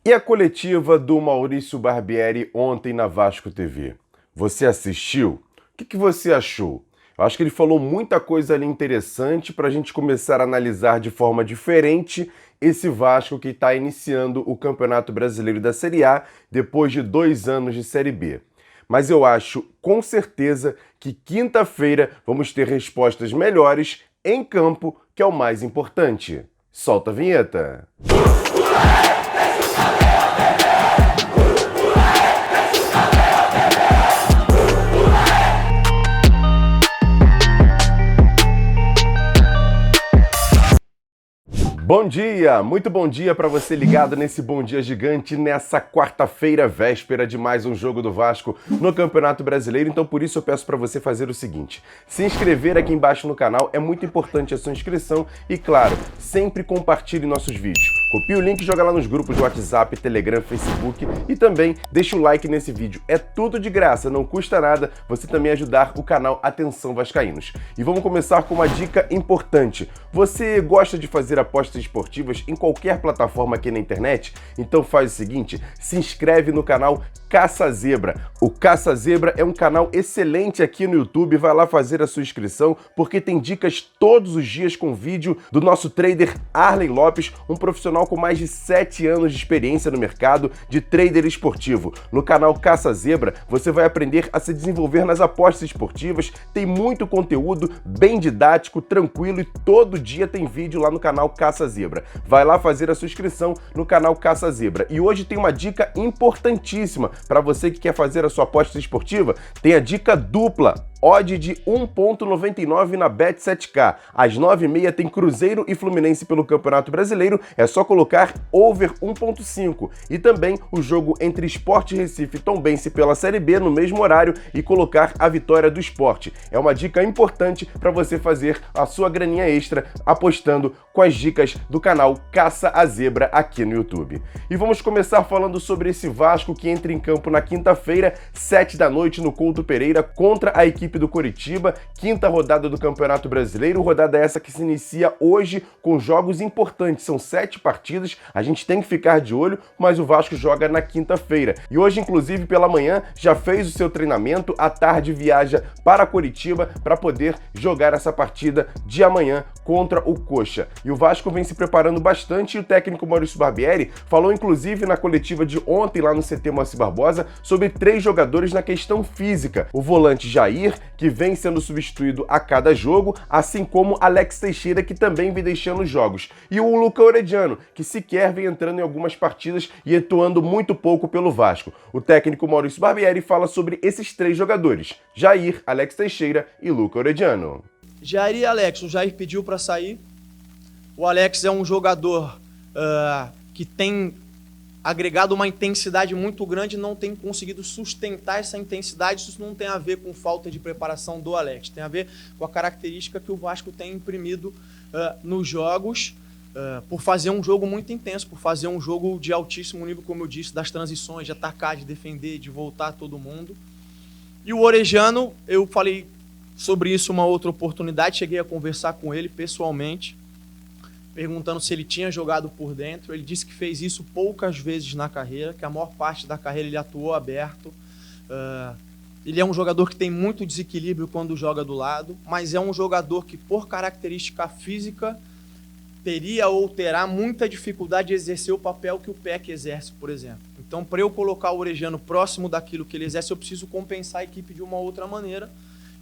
E a coletiva do Maurício Barbieri ontem na Vasco TV? Você assistiu? O que você achou? Eu acho que ele falou muita coisa ali interessante para a gente começar a analisar de forma diferente esse Vasco que está iniciando o Campeonato Brasileiro da Série A depois de 2 anos de Série B. Mas eu acho com certeza que quinta-feira vamos ter respostas melhores em campo, que é o mais importante. Solta a vinheta! Bom dia, muito bom dia para você ligado nesse Bom Dia Gigante nessa quarta-feira, véspera de mais um jogo do Vasco no Campeonato Brasileiro. Então por isso eu peço para você fazer o seguinte: se inscrever aqui embaixo no canal, é muito importante a sua inscrição e claro, sempre compartilhe nossos vídeos. Copie o link e joga lá nos grupos de WhatsApp, Telegram, Facebook e também deixa o like nesse vídeo. É tudo de graça, não custa nada você também ajudar o canal Atenção Vascaínos. E vamos começar com uma dica importante. Você gosta de fazer apostas esportivas em qualquer plataforma aqui na internet? Então faz o seguinte, se inscreve no canal Caça Zebra. O Caça Zebra é um canal excelente aqui no YouTube, vai lá fazer a sua inscrição porque tem dicas todos os dias com vídeo do nosso trader Arley Lopes, um profissional com mais de 7 anos de experiência no mercado de trader esportivo. No canal Caça Zebra você vai aprender a se desenvolver nas apostas esportivas, tem muito conteúdo bem didático, tranquilo e todo dia tem vídeo lá no canal Caça Zebra. Vai lá fazer a sua inscrição no canal Caça Zebra. E hoje tem uma dica importantíssima para você que quer fazer a sua aposta esportiva. Tem a dica dupla. Odd de 1,99 na Bet7k. Às 9h30 tem Cruzeiro e Fluminense pelo Campeonato Brasileiro. É só colocar over 1,5. E também o jogo entre Sport Recife e Tombense pela Série B no mesmo horário e colocar a vitória do Sport. É uma dica importante para você fazer a sua graninha extra apostando com as dicas do canal Caça a Zebra aqui no YouTube. E vamos começar falando sobre esse Vasco que entra em campo na quinta-feira, 7 da noite no Couto Pereira contra a equipe do Coritiba, quinta rodada do Campeonato Brasileiro, rodada essa que se inicia hoje com jogos importantes, são 7 partidas, a gente tem que ficar de olho, mas o Vasco joga na quinta-feira. E hoje, inclusive, pela manhã, já fez o seu treinamento, à tarde viaja para Coritiba para poder jogar essa partida de amanhã contra o Coxa. E o Vasco vem se preparando bastante e o técnico Maurício Barbieri falou, inclusive, na coletiva de ontem lá no CT Moacir Barbosa, sobre 3 jogadores na questão física. O volante Jair, que vem sendo substituído a cada jogo, assim como Alex Teixeira, que também vem deixando jogos, e o Luca Orediano, que sequer vem entrando em algumas partidas e atuando muito pouco pelo Vasco. O técnico Maurício Barbieri fala sobre esses 3 jogadores, Jair, Alex Teixeira e Luca Orediano. Jair e Alex, o Jair pediu para sair, o Alex é um jogador que tem agregado uma intensidade muito grande e não tem conseguido sustentar essa intensidade. Isso não tem a ver com falta de preparação do Alex, tem a ver com a característica que o Vasco tem imprimido nos jogos, por fazer um jogo muito intenso, por fazer um jogo de altíssimo nível, como eu disse, das transições, de atacar, de defender, de voltar todo mundo. E o Orediano, eu falei sobre isso uma outra oportunidade, cheguei a conversar com ele pessoalmente, perguntando se ele tinha jogado por dentro. Ele disse que fez isso poucas vezes na carreira, que a maior parte da carreira ele atuou aberto. Ele é um jogador que tem muito desequilíbrio quando joga do lado, mas é um jogador que, por característica física, teria ou terá muita dificuldade de exercer o papel que o Peck exerce, por exemplo. Então, para eu colocar o Orediano próximo daquilo que ele exerce, eu preciso compensar a equipe de uma outra maneira.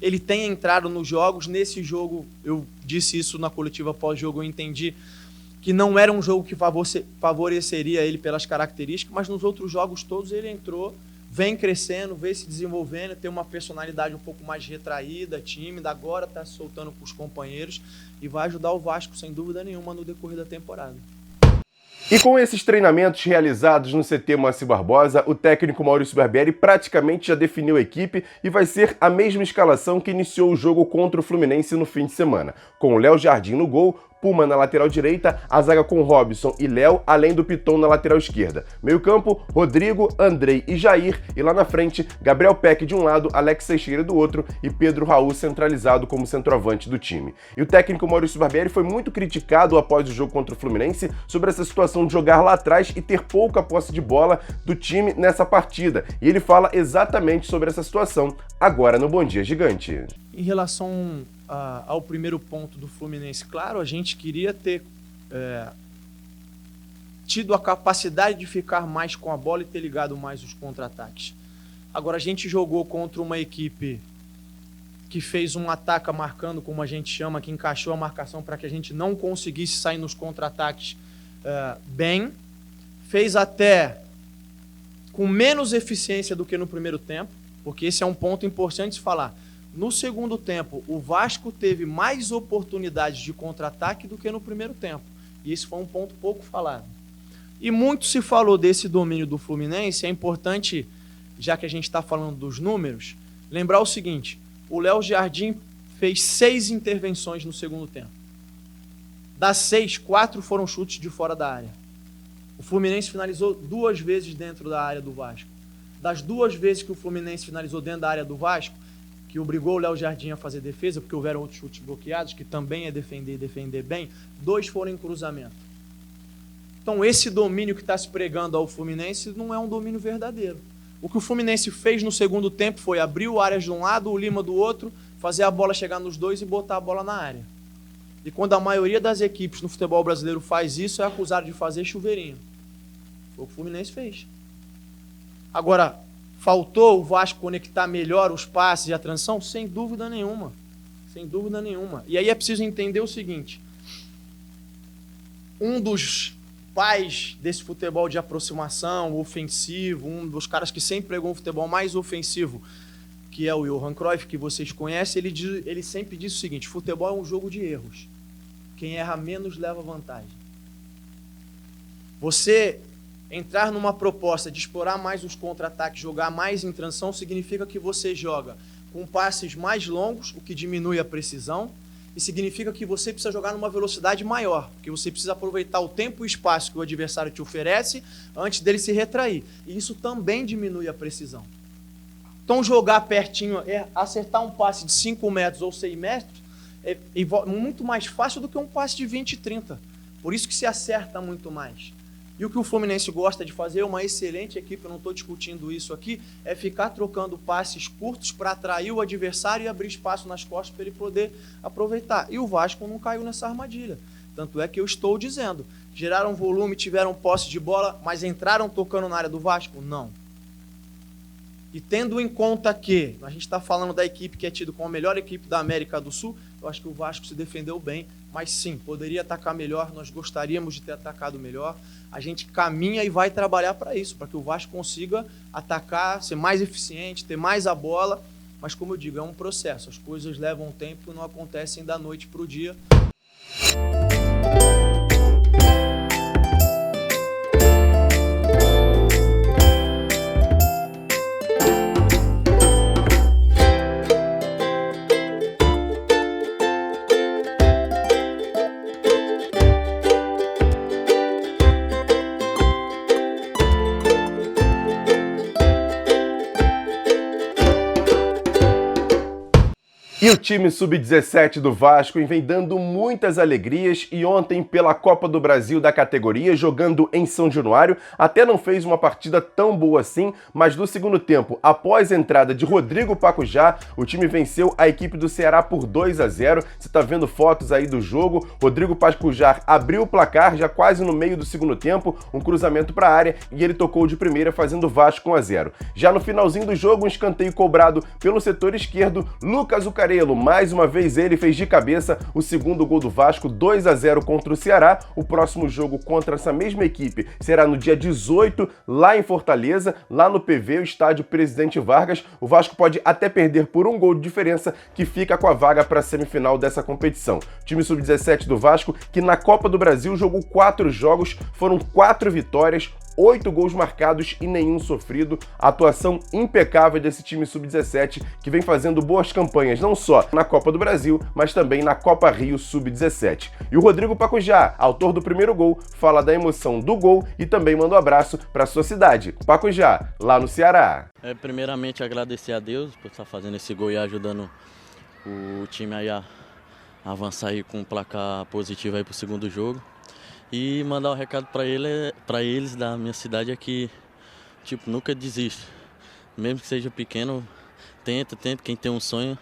Ele tem entrado nos jogos. Nesse jogo, eu disse isso na coletiva pós-jogo, eu entendi que não era um jogo que favoreceria ele pelas características, mas nos outros jogos todos ele entrou, vem crescendo, vem se desenvolvendo, tem uma personalidade um pouco mais retraída, tímida, agora está se soltando com os companheiros e vai ajudar o Vasco, sem dúvida nenhuma, no decorrer da temporada. E com esses treinamentos realizados no CT Moacir Barbosa, o técnico Maurício Barbieri praticamente já definiu a equipe e vai ser a mesma escalação que iniciou o jogo contra o Fluminense no fim de semana, com o Léo Jardim no gol, Puma na lateral direita, a zaga com Robson e Léo, além do Piton na lateral esquerda. Meio campo, Rodrigo, Andrei e Jair, e lá na frente, Gabriel Peck de um lado, Alex Teixeira do outro e Pedro Raul centralizado como centroavante do time. E o técnico Maurício Barbieri foi muito criticado após o jogo contra o Fluminense sobre essa situação situação de jogar lá atrás e ter pouca posse de bola do time nessa partida. E ele fala exatamente sobre essa situação agora no Bom Dia Gigante. Em relação ao primeiro ponto do Fluminense, claro, a gente queria ter tido a capacidade de ficar mais com a bola e ter ligado mais os contra-ataques. Agora, a gente jogou contra uma equipe que fez um ataque marcando, como a gente chama, que encaixou a marcação para que a gente não conseguisse sair nos contra-ataques bem. Fez até com menos eficiência do que no primeiro tempo, porque esse é um ponto importante de falar. No segundo tempo, o Vasco teve mais oportunidades de contra-ataque do que no primeiro tempo. E esse foi um ponto pouco falado. E muito se falou desse domínio do Fluminense. É importante, já que a gente está falando dos números, lembrar o seguinte: o Léo Jardim fez 6 intervenções no segundo tempo. Das 6, 4 foram chutes de fora da área. O Fluminense finalizou 2 vezes dentro da área do Vasco. Das 2 vezes que o Fluminense finalizou dentro da área do Vasco, que obrigou o Léo Jardim a fazer defesa, porque houveram outros chutes bloqueados, que também é defender e defender bem, 2 foram em cruzamento. Então esse domínio que está se pregando ao Fluminense não é um domínio verdadeiro. O que o Fluminense fez no segundo tempo foi abrir o áreas de um lado, o Lima do outro, fazer a bola chegar nos dois e botar a bola na área. E quando a maioria das equipes no futebol brasileiro faz isso, é acusado de fazer chuveirinho. Foi o que o Fluminense fez. Agora, faltou o Vasco conectar melhor os passes e a transição? Sem dúvida nenhuma. Sem dúvida nenhuma. E aí é preciso entender o seguinte: um dos pais desse futebol de aproximação, ofensivo, um dos caras que sempre pregou um futebol mais ofensivo, que é o Johan Cruyff, que vocês conhecem, ele sempre diz o seguinte: futebol é um jogo de erros. Quem erra menos leva vantagem. Você entrar numa proposta de explorar mais os contra-ataques, jogar mais em transição, significa que você joga com passes mais longos, o que diminui a precisão, e significa que você precisa jogar numa velocidade maior, porque você precisa aproveitar o tempo e o espaço que o adversário te oferece antes dele se retrair. E isso também diminui a precisão. Então jogar pertinho, acertar um passe de 5 metros ou 6 metros, é muito mais fácil do que um passe de 20 e 30. Por isso que se acerta muito mais. E o que o Fluminense gosta de fazer, uma excelente equipe, eu não estou discutindo isso aqui, é ficar trocando passes curtos para atrair o adversário e abrir espaço nas costas para ele poder aproveitar. E o Vasco não caiu nessa armadilha. Tanto é que eu estou dizendo, geraram volume, tiveram posse de bola, mas entraram tocando na área do Vasco? Não. E tendo em conta que a gente está falando da equipe que é tido como a melhor equipe da América do Sul, eu acho que o Vasco se defendeu bem, mas sim, poderia atacar melhor, nós gostaríamos de ter atacado melhor. A gente caminha e vai trabalhar para isso, para que o Vasco consiga atacar, ser mais eficiente, ter mais a bola, mas como eu digo, é um processo, as coisas levam tempo e não acontecem da noite para o dia. E o time sub-17 do Vasco vem dando muitas alegrias e ontem pela Copa do Brasil da categoria, jogando em São Januário, até não fez uma partida tão boa assim, mas no segundo tempo, após a entrada de Rodrigo Pacujá, o time venceu a equipe do Ceará por 2-0. Você tá vendo fotos aí do jogo, Rodrigo Pacujá abriu o placar já quase no meio do segundo tempo, um cruzamento para a área e ele tocou de primeira fazendo o Vasco 1-0. Já no finalzinho do jogo, um escanteio cobrado pelo setor esquerdo, Lucas Zucarello, mais uma vez ele fez de cabeça o segundo gol do Vasco, 2-0 contra o Ceará. O próximo jogo contra essa mesma equipe será no dia 18, lá em Fortaleza, lá no PV, o estádio Presidente Vargas. O Vasco pode até perder por 1 gol de diferença, que fica com a vaga para a semifinal dessa competição. O time sub-17 do Vasco, que na Copa do Brasil jogou 4 jogos, foram 4 vitórias, 8 gols marcados e nenhum sofrido. A atuação impecável desse time sub-17 que vem fazendo boas campanhas não só na Copa do Brasil, mas também na Copa Rio Sub-17. E o Rodrigo Pacujá, autor do primeiro gol, fala da emoção do gol e também manda um abraço para sua cidade, Pacujá, lá no Ceará. Primeiramente agradecer a Deus por estar fazendo esse gol e ajudando o time aí a avançar aí com um placar positivo aí pro segundo jogo. E mandar um recado para eles da minha cidade é que, tipo, nunca desiste. Mesmo que seja pequeno, tenta, quem tem um sonho,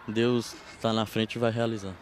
Deus está na frente e vai realizar.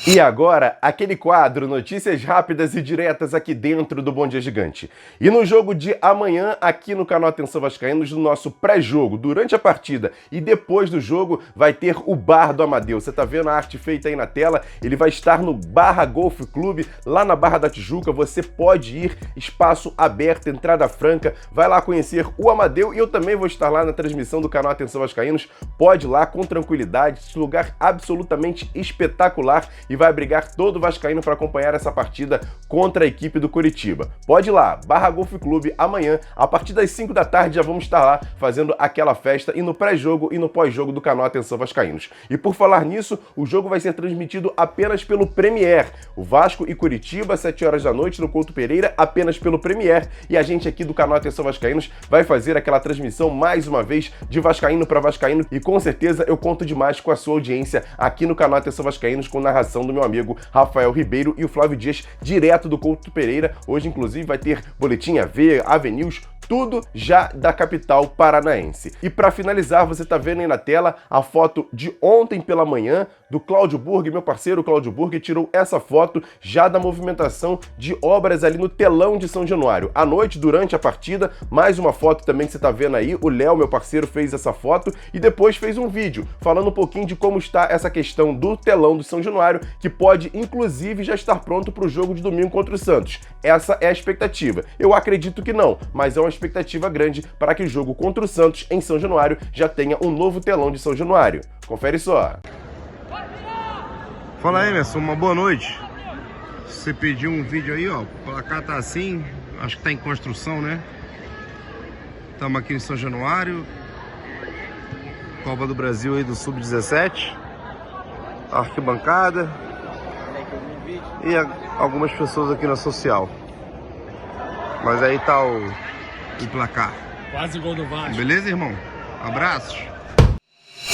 E agora, aquele quadro, notícias rápidas e diretas aqui dentro do Bom Dia Gigante. E no jogo de amanhã, aqui no canal Atenção Vascaínos, no nosso pré-jogo, durante a partida e depois do jogo, vai ter o Bar do Amadeu. Você tá vendo a arte feita aí na tela? Ele vai estar no Barra Golf Clube, lá na Barra da Tijuca. Você pode ir, espaço aberto, entrada franca. Vai lá conhecer o Amadeu e eu também vou estar lá na transmissão do canal Atenção Vascaínos. Pode ir lá com tranquilidade, esse lugar absolutamente espetacular. E vai abrigar todo o vascaíno para acompanhar essa partida contra a equipe do Coritiba. Pode ir lá, Barra Golf Clube, amanhã, a partir das 5 da tarde, já vamos estar lá fazendo aquela festa e no pré-jogo e no pós-jogo do canal Atenção Vascaínos. E por falar nisso, o jogo vai ser transmitido apenas pelo Premier. O Vasco e Coritiba, às 7 horas da noite, no Couto Pereira, apenas pelo Premier. E a gente aqui do canal Atenção Vascaínos vai fazer aquela transmissão mais uma vez de vascaíno para vascaíno e com certeza eu conto demais com a sua audiência aqui no canal Atenção Vascaínos com narração do meu amigo Rafael Ribeiro e o Flávio Dias, direto do Couto Pereira. Hoje, inclusive, vai ter Boletim AV, AVNews, tudo já da capital paranaense. E para finalizar, você tá vendo aí na tela a foto de ontem pela manhã do Cláudio Burg, meu parceiro Cláudio Burg, tirou essa foto já da movimentação de obras ali no telão de São Januário. À noite, durante a partida, mais uma foto também que você tá vendo aí, o Léo, meu parceiro, fez essa foto e depois fez um vídeo falando um pouquinho de como está essa questão do telão do São Januário, que pode, inclusive, já estar pronto para o jogo de domingo contra o Santos. Essa é a expectativa. Eu acredito que não, mas é uma expectativa grande para que o jogo contra o Santos em São Januário já tenha um novo telão de São Januário. Confere só. Fala aí, Emerson, uma boa noite. Você pediu um vídeo aí, ó, o placar tá assim, acho que tá em construção, né? Estamos aqui em São Januário, Copa do Brasil aí do Sub-17, arquibancada e algumas pessoas aqui na social. Mas aí tá o placar. Quase gol do Vasco. Beleza, irmão? Abraços.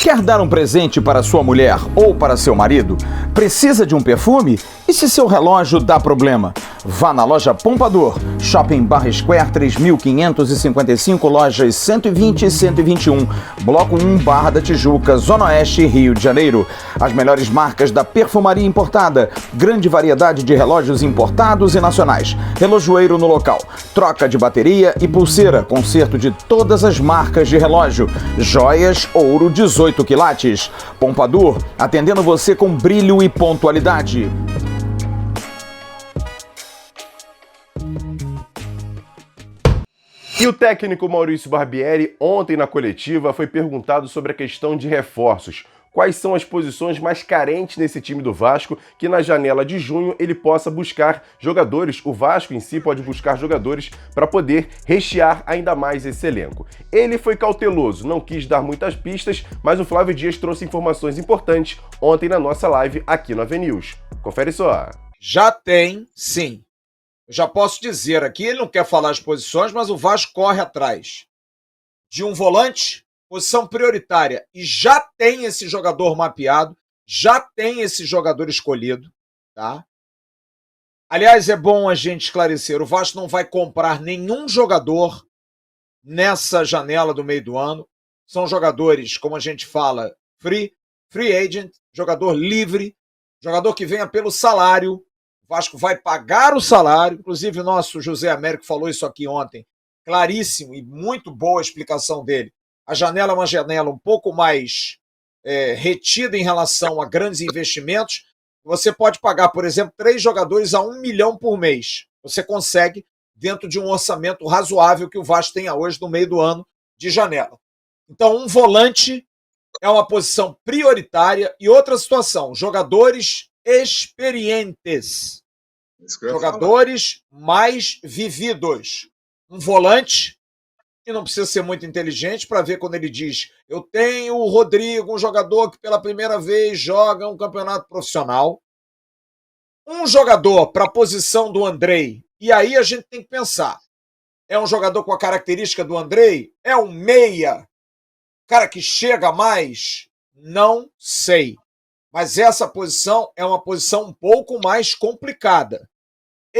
Quer dar um presente para sua mulher ou para seu marido? Precisa de um perfume? E se seu relógio dá problema? Vá na loja Pompador, Shopping Barra Square 3555, lojas 120 e 121, Bloco 1, Barra da Tijuca, Zona Oeste, Rio de Janeiro. As melhores marcas da perfumaria importada, grande variedade de relógios importados e nacionais, relojoeiro no local, troca de bateria e pulseira, conserto de todas as marcas de relógio, joias, ouro 18 quilates. Pompador, atendendo você com brilho e pontualidade. E o técnico Maurício Barbieri, ontem na coletiva, foi perguntado sobre a questão de reforços. Quais são as posições mais carentes nesse time do Vasco, que na janela de junho ele possa buscar jogadores, o Vasco em si pode buscar jogadores para poder rechear ainda mais esse elenco. Ele foi cauteloso, não quis dar muitas pistas, mas o Flávio Dias trouxe informações importantes ontem na nossa live aqui no AVNews. Confere só. Já tem, sim. Eu já posso dizer aqui, ele não quer falar as posições, mas o Vasco corre atrás de um volante, posição prioritária, e já tem esse jogador mapeado, já tem esse jogador escolhido, tá? Aliás, é bom a gente esclarecer, o Vasco não vai comprar nenhum jogador nessa janela do meio do ano. São jogadores, como a gente fala, free agent, jogador livre, jogador que venha pelo salário. O Vasco vai pagar o salário, inclusive o nosso José Américo falou isso aqui ontem, claríssimo e muito boa a explicação dele. A janela é uma janela um pouco mais retida em relação a grandes investimentos. Você pode pagar, por exemplo, 3 jogadores a 1 milhão por mês. Você consegue dentro de um orçamento razoável que o Vasco tenha hoje no meio do ano de janela. Então, um volante é uma posição prioritária. E outra situação, jogadores experientes, jogadores mais vividos. Um volante que não precisa ser muito inteligente para ver quando ele diz: eu tenho o Rodrigo, um jogador que pela primeira vez joga um campeonato profissional. Um jogador para a posição do Andrei, e aí a gente tem que pensar, é um jogador com a característica do Andrei? É um meia? Cara que chega mais? Não sei. Mas essa posição é uma posição um pouco mais complicada.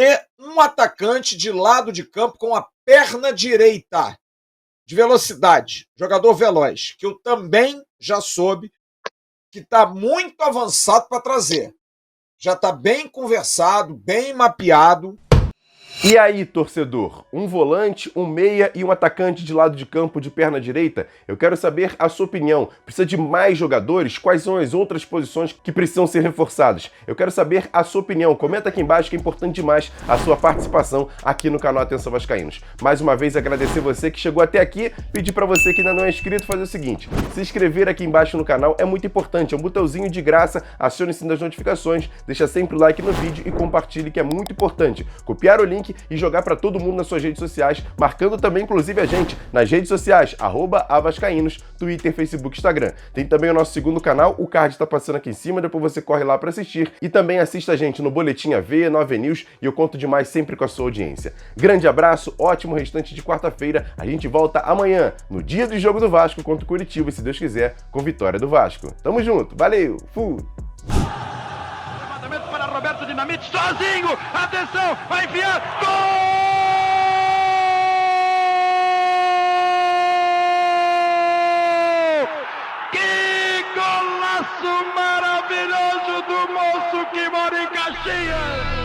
e um atacante de lado de campo com a perna direita, de velocidade, jogador veloz, que eu também já soube que está muito avançado para trazer. Já está bem conversado, bem mapeado. E aí, torcedor? Um volante, um meia e um atacante de lado de campo de perna direita? Eu quero saber a sua opinião. Precisa de mais jogadores? Quais são as outras posições que precisam ser reforçadas? Eu quero saber a sua opinião. Comenta aqui embaixo que é importante demais a sua participação aqui no canal Atenção Vascaínos. Mais uma vez, agradecer você que chegou até aqui. Pedir para você que ainda não é inscrito fazer o seguinte: se inscrever aqui embaixo no canal é muito importante. É um botãozinho de graça. Acione o sininho das notificações. Deixa sempre o like no vídeo e compartilhe, que é muito importante. Copiar o link e jogar para todo mundo nas suas redes sociais, marcando também, inclusive, a gente nas redes sociais, @avascaínos, Twitter, Facebook, Instagram. Tem também o nosso segundo canal, o card está passando aqui em cima, depois você corre lá para assistir. E também assista a gente no Boletim AV, no AV News, e eu conto demais sempre com a sua audiência. Grande abraço, ótimo restante de quarta-feira. A gente volta amanhã, no dia do jogo do Vasco contra o Curitiba, e se Deus quiser, com vitória do Vasco. Tamo junto, valeu, fui! Para Roberto Dinamite, sozinho, atenção, vai enfiar, gol! Que golaço maravilhoso do moço que mora em Caxias!